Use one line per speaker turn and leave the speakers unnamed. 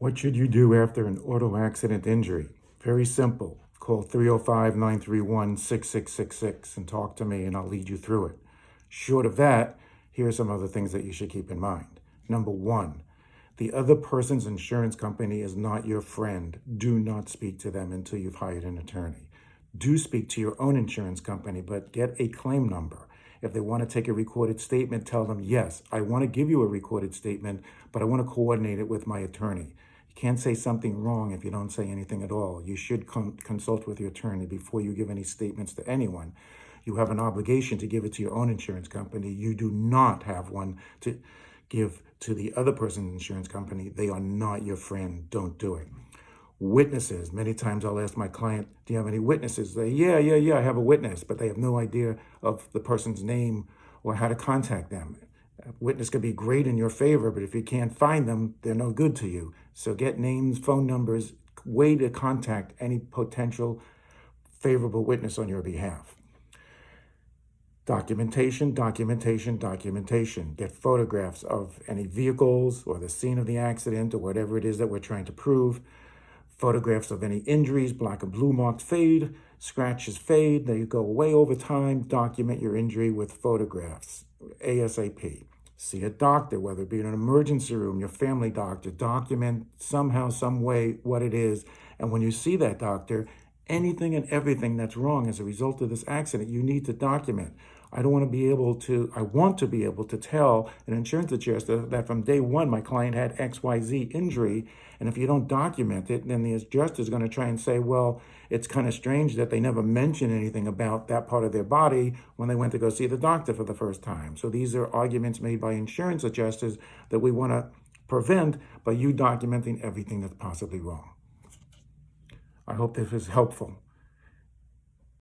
What should you do after an auto accident injury? Very simple. Call 305-931-6666 and talk to me and I'll lead you through it. Short of that, here are some other things that you should keep in mind. Number one, the other person's insurance company is not your friend. Do not speak to them until you've hired an attorney. Do speak to your own insurance company, but get a claim number. If they want to take a recorded statement, tell them, yes, I want to give you a recorded statement, but I want to coordinate it with my attorney. You can't say something wrong if you don't say anything at all. You should consult with your attorney before you give any statements to anyone. You have an obligation to give it to your own insurance company. You do not have one to give to the other person's insurance company. They are not your friend. Don't do it. Witnesses. Many times I'll ask my client, do you have any witnesses? They, yeah, I have a witness, but they have no idea of the person's name or how to contact them. A witness could be great in your favor, but if you can't find them, they're no good to you. So get names, phone numbers, way to contact any potential favorable witness on your behalf. Documentation. Get photographs of any vehicles or the scene of the accident or whatever it is that we're trying to prove. Photographs of any injuries. Black and blue marks fade, scratches fade, they go away over time. Document your injury with photographs ASAP. See a doctor, whether it be in an emergency room, your family doctor. Document somehow, some way what it is. And when you see that doctor, anything and everything that's wrong as a result of this accident, you need to document. I want to be able to tell an insurance adjuster that from day one, my client had XYZ injury. And if you don't document it, then the adjuster is going to try and say, well, it's kind of strange that they never mentioned anything about that part of their body when they went to go see the doctor for the first time. So these are arguments made by insurance adjusters that we want to prevent by you documenting everything that's possibly wrong. I hope this is helpful.